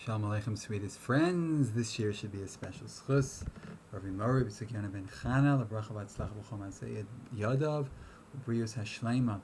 Shalom Aleichem, sweetest friends. This year should be a special schus. Rabbi Mori, B'Sukyana ben Chana, L'bracha v'atzlach b'chol ma'aseh yadav, U'brius hashleima.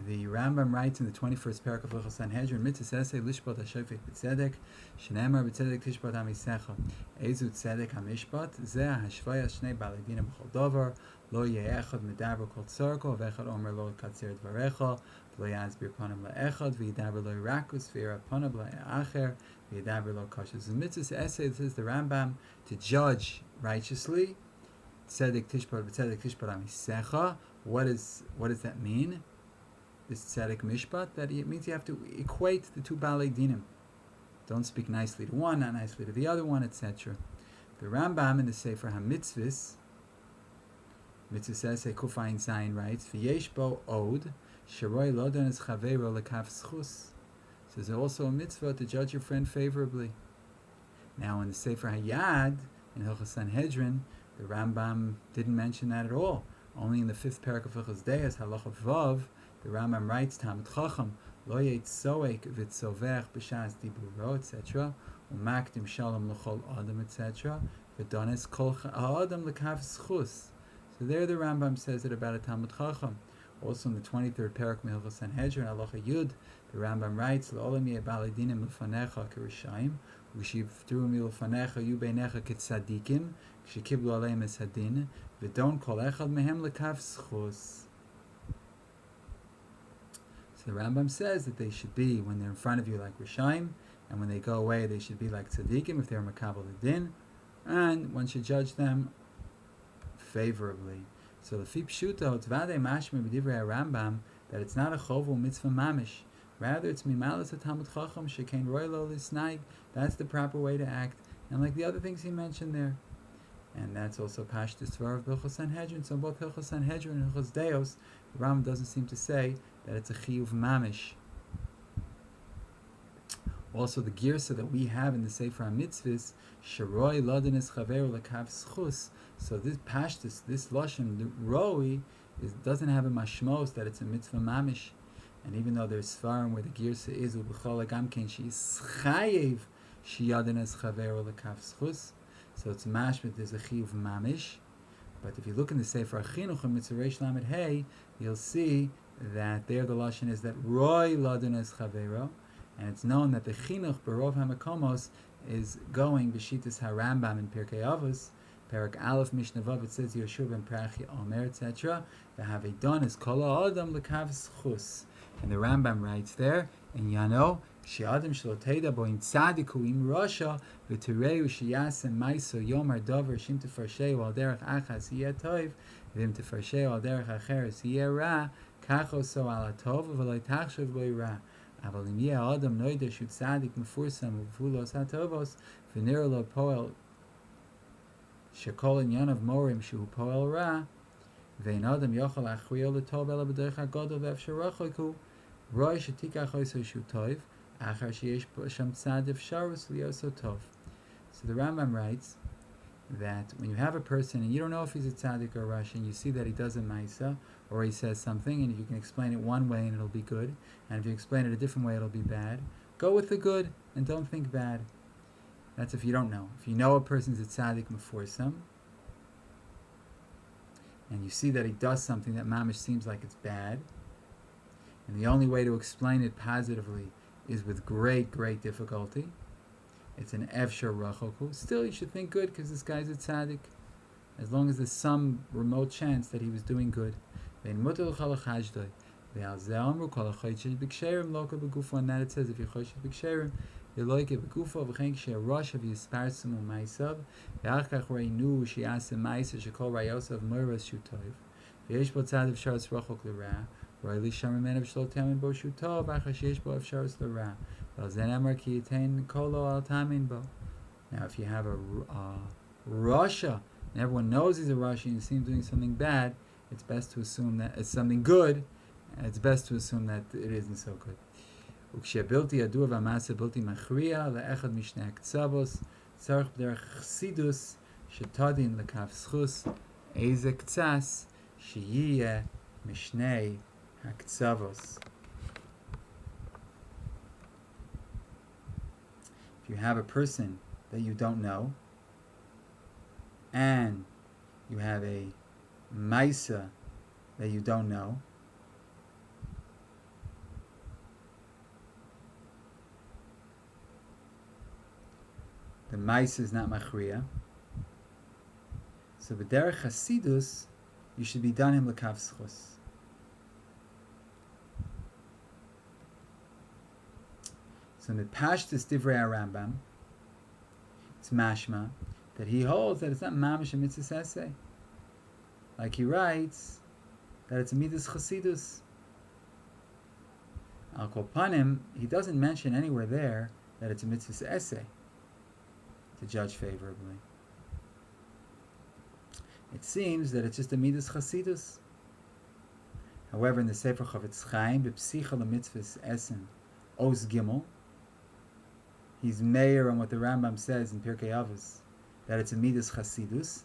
The Rambam writes in the 21st parak of Hilchos Sanhedrin, Mitzvah sesei lishpat hashofet b'tzedek, shenemar b'tzedek tishpat hamisecha. Ezu tzedek hamishpat, zeh hashvaya shnei balei dinim b'chol davar, lo yeh echad medaber kol tzarko, v'echad omer lo katzer dvarecha, v'lo yazbir panim la'echad, v'yidaber lo yirakus, v'yirah panim la'acher, v'yidaber lo kashas. The Mitzvah essay, this is the Rambam, to judge righteously. Tzedek tishpat b'tzedek tishpat hamisecha. What does that mean? This tzedek mishpat, that it means you have to equate the two balei dinim. Don't speak nicely to one, not nicely to the other one, etc. The Rambam in the Sefer HaMitzvahs, Mitzvah says, Kufayin Zayin writes, V'yesh bo od, sheroi lodon es chaveiro lekaf schus. So there's also a mitzvah to judge your friend favorably. Now in the Sefer Hayad, in Hilchos Sanhedrin, the Rambam didn't mention that at all. Only in the 5th parak of Hilchos Deis, Halacha Vav, the Rambam writes, Talmid Chacham, lo yetzoek v'tzovech b'shas diburo, etc., u'makdim shalom l'chol adam, etc., v'dones kol ha'adam l'kav schus. So there the Rambam says it about a Talmid Chacham. Also in the 23rd parak of Hilchos Sanhedrin, Halacha Yud, the Rambam writes, L'olam yeh balei dinim l'fanecha k'rishayim, v'shivtru mil'fanecha yu beinecha k'tzadikim, k'shekiblu aleim es hadin, v'don kol echad mehem l'kav schus. So the Rambam says that they should be, when they're in front of you, like Rishaim, and when they go away, they should be like Tzadikim, if they're Makabal Din, and one should judge them favorably. So the Fi Pshuto, it's Vade Mashme B'divrei Rambam, that it's not a Chovu Mitzvah Mamish. Rather, it's Mimalas Talmid Chacham, Shekain Roy Lo Lisnaig. That's the proper way to act. And like the other things he mentioned there. And that's also Pashtus Dvar of Hilchos Sanhedrin. So both Hilchos Sanhedrin and Hilchos Deos, the Rambam doesn't seem to say that it's a chiyuv mamish. Also, the girsa that we have in the Sefer HaMitzvahs, sheroi lodin es chaveru lekav schus. So this pashtus, this lashon, the roi, doesn't have a mashmos that it's a mitzvah mamish. And even though there's svarim where the girsa is ubechol agamkein she is chayev sheyadin es chaveru lekav schus. So it's mashmit, there's a chiyuv mamish. But if you look in the Sefer HaChinuch in Mitzvah Reish Lamed Hey, you'll see that there the lashon is that Roy Ladon es Chavero, and it's known that the Chinuch Barov HaMakomos is going b'shitas HaRambam in Pirkei Avos, Perak Aleph Mishnah Vav, it says Yoshuv ben Prachi Omer, etc. V'havedon is Kol Ha'adam L'kav Schus. And the Rambam writes there, in Yano, She'adam shelo teda bo im tzadiku im rasha v'tereu sheyasem maiso yomar dover shim tefarsheu al derech achas yeh tov v'im tefarsheu al derech acheres yeh ra kacho so al atov v'lo tachshav bo ra aval im yeh adam noida shu tzadik mefursam u'vulos hatovos v'nir lo poel shekol inyan of morim shu poel ra v'ein adam yochel achriyo l'tov ela b'derech hagodol v'efsharachoku roi shetikach oiso shu tov. So the Rambam writes that when you have a person and you don't know if he's a tzaddik or a Rashi, and you see that he does a maisa or he says something, and you can explain it one way and it'll be good, and if you explain it a different way it'll be bad, go with the good and don't think bad. That's if you don't know. If you know a person's a tzaddik mefursam, and you see that he does something that mamish seems like it's bad, and the only way to explain it positively is with great, great difficulty. It's an efshar rachoku. Still, you should think good because this guy's a tzaddik. As long as there's some remote chance that he was doing good. And that it says if you're choshev b'ksherim, you like it b'gufo v'chein k'she'rosh of yisparsim u'maisav v'achkach reinu she'asem maisa shekol rayosav moiras shutov v'yesh bo tzad efshar tzrochok l'ra. Now, if you have a Rasha, and everyone knows he's a Rashi and you see him doing something bad, it's best to assume that it's something good, and it's best to assume that it isn't so good. If you have a person that you don't know, and you have a Maisa that you don't know, the Maisa is not Machriya. So b'derech Hasidus, you should be done him l'kav schus. So mipashtus divrei Rambam, it's mashma that he holds that it's not mamish a mitzvah essay. Like he writes that it's a midas chasidus. Al kol panim, he doesn't mention anywhere there that it's a mitzvah essay to judge favorably. It seems that it's just a midas chasidus. However, in the Sefer Chavetz Chaim, b'psicha l'mitzvahs esen os gimel, he's mayor on what the Rambam says in Pirkei Avos, that it's a midas chasidus,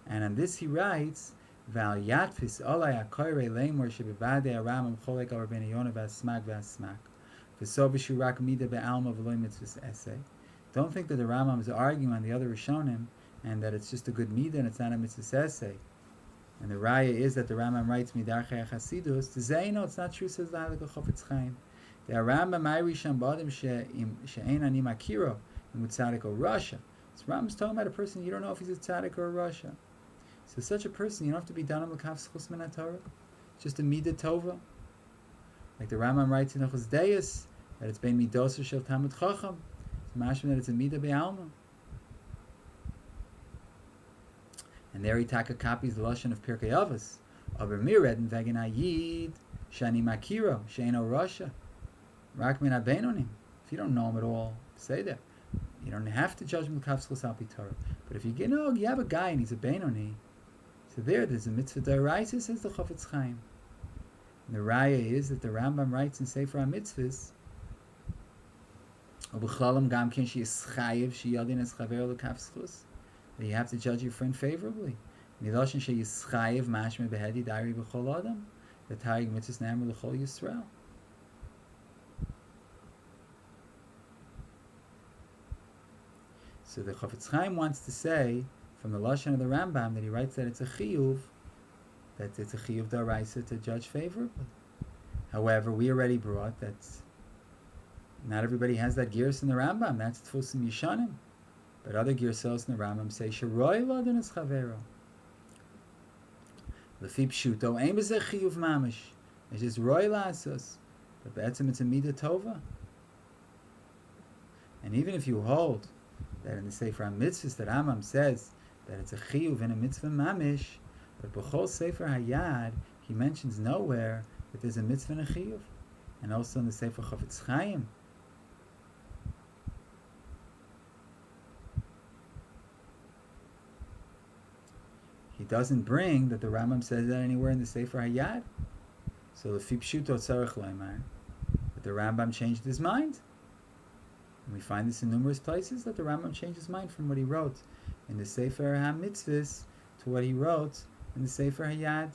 and on this he writes, "Val yatfis olay akoyrei lemor shebevadei Rambam cholek over ben Yonah v'asmak v'asmak v'so v'shurak mida be'alma v'loy mitzvahs essay." Don't think that the Rambam is arguing on the other Rishonim and that it's just a good midah and it's not a mitzvah essay. And the raya is that the Rambam writes midarchei chasidus. To say no, it's not true. Says the Halakha Chofetz Chaim. The Rambam Irisham Badim she'ein ani makiro in tzaddik or Russia. So Rambam's talking about a person you don't know if he's a tzaddik or a Russia. So such a person you don't have to be done l'kav schus min haTorah. It's just a midah tova. Like the Rambam writes in Ochos Deis that it's bein midos shel Talmud Chacham. It's mashma that it's a midah be'alma. And there he copies the lashon of Pirkei Avos. Aber mir reden wegen ayid shani makiro she'eino Russia. Rak min habenonim. If you don't know him at all, say that. You don't have to judge him l'kav schus al pi Torah. But if you you have a guy and he's a benoni, so there's a mitzvah d'oraisa, says the Chofetz Chaim. And the raya is that the Rambam writes in Sefer HaMitzvahs, U'b'chalam gam ken she'yischayev she'yadin es chaver l'kav schus, that you have to judge your friend favorably. Miloshin she'yischayev mashme behedi dari b'chol adam, the tarig mitzvahs namar l'chol Yisrael. So the Chofetz Chaim wants to say, from the lashon of the Rambam, that he writes that it's a chiyuv d'oraisa to judge favorably. However, we already brought that not everybody has that girs in the Rambam. That's tfusim yishanim, but other girsos in the Rambam say sheroi ladin es chavero. Lefi pshuto ein b'zeh chiyuv mamish. It's just roi lasos, but be'etzem it's a midah tova. And even if you hold that in the Sefer HaMitzvahs that Rambam says that it's a chiyuv and a mitzvah mamish, but b'chol Sefer Hayad he mentions nowhere that there's a mitzvah and a chiyuv, and also in the Sefer Chavetz Chaim. He doesn't bring that the Rambam says that anywhere in the Sefer Hayad. So lefi pshuto tzarich leimar, but the Rambam changed his mind. And we find this in numerous places that the Rambam changed his mind from what he wrote in the Sefer HaMitzvahs to what he wrote in the Sefer Hayad.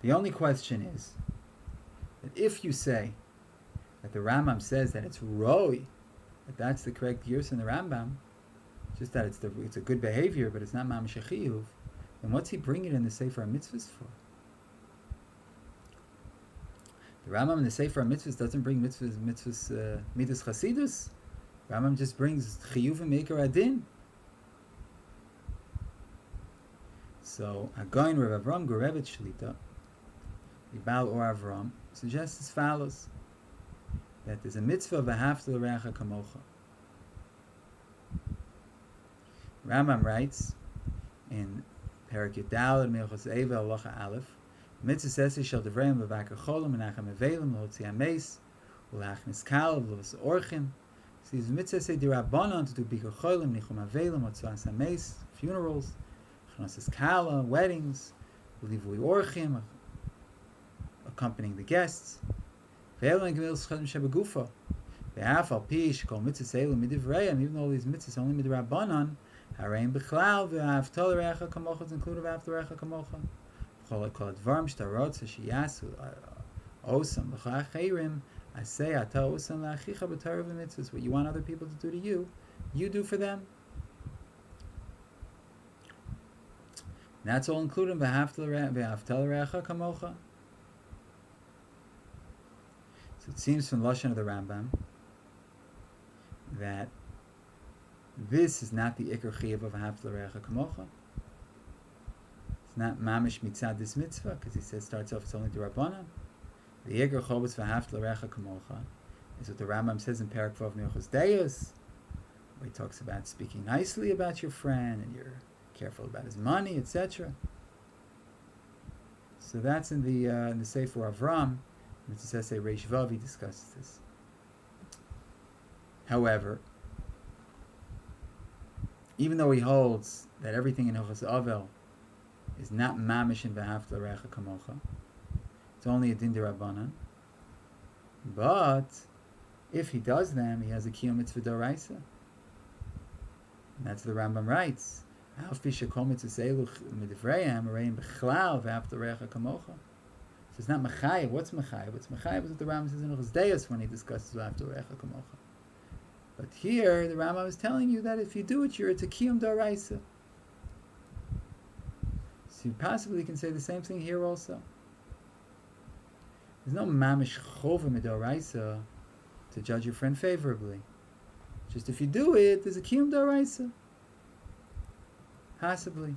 The only question is that if you say that the Rambam says that it's roi, that that's the correct use in the Rambam, just that it's a good behavior, but it's not mamish chiyuv, then what's he bringing in the Sefer HaMitzvahs for? The Rambam in the Sefer HaMitzvahs doesn't bring midas chasidus. Rambam just brings chiyuv and meikar adin. So Hagoyin Rav Avram Gorevet Shlita, Ibal or Avram, suggests as follows: that there's a mitzvah v'hafta l'reacha kamocha. Rambam writes in Perak Yudal Milchos Eva Halacha Aleph, mitzvah says shel devreim levaker cholim menachem avelim lehotzi hameis ulachnis kal v'los orchim. So these mitzvah say dirabanan to do bikur cholim nichum avelim hotzuas hameis, funerals, chnosas kala, weddings, livui orchim, accompanying the guests. Ve'elin gemil schadim shebegufa. Ve'af al pi shekol mitzvah seilu midivreim, even though all these mitzvahs only midrabanan, Harein Bichlal v'Ahavta l'Reacha Kamocha is included v'Ahavta l'Reacha Kamocha. V'chol dvarim shtarot sheyasu osam l'cha'achirim asay ata osam la'achicha b'Torah v'mitzvahs. What you want other people to do to you, you do for them. And that's all included in v'Ahavta l'Reacha Kamocha. So it seems from Lashon of the Rambam that this is not the Iker Chiyuv of V'Ahavta l'Reacha Kamocha. It's not Mamish Mitzad this mitzvah, because he says starts off it's only the Rabbanan. The Iker Chobos V'Ahavta l'Reacha Kamocha is what the Rambam says in Perek Vav Milchos Deus, where he talks about speaking nicely about your friend and you're careful about his money, etc. So that's in the Sefer Avram. It says Reish Vav, he discusses this. However, even though he holds that everything in Hilchos Avel is not mamish in V'Ahavta l'Reacha Kamocha, it's only a din d'Rabbanan, but if he does them, he has a kiyum mitzvah d'oraisa. And that's the Rambam writes. So it's not Mechayev. What's Mechayev? What's Mechayev is what the Rambam says in Hilchos Deus when he discusses V'Ahavta l'Reacha Kamocha. But here, the Rambam is telling you that if you do it, it's a kiyum d'oraisa. So you possibly can say the same thing here also. There's no mamish chova midoraisa to judge your friend favorably. Just if you do it, there's a kiyum d'oraisa. Possibly.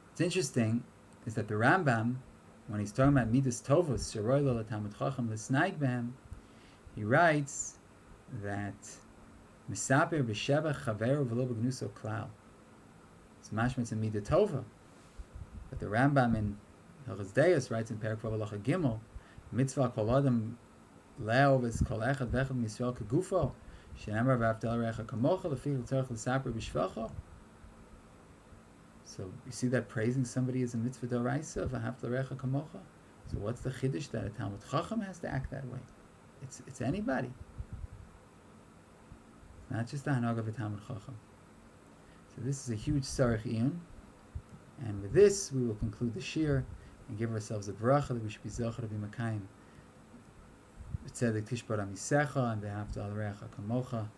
What's interesting is that the Rambam, when he's talking about midas tovos sheroi lo l'talmid chacham l'snaig behem, he writes that misaper b'sheva chaveru v'lo b'gnuso klal. It's mashma, it's a midah tova. But the Rambam in Hilchos Deus writes in Perek Vav Halacha Gimel, mitzvah kol adam le'ovis kol echad v'echad miyisrael kegufo she'emar v'Ahavta l'Reacha Kamocha l'fi l'tzorech l'saper b'shvecha. So you see that praising somebody is a mitzvah d'oraisa of V'Ahavta l'Reacha Kamocha. So what's the chiddush that a Talmud Chacham has to act that way? It's anybody. It's not just the hanag of a Talmud Chacham. So this is a huge sarich iyun, and with this we will conclude the shir and give ourselves a bracha that we should be zocher to be makayim. B'tzedek tishbar amisecha and V'Ahavta l'Reacha Kamocha.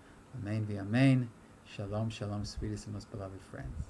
Amen v'amen. Shalom, shalom, sweetest and most beloved friends.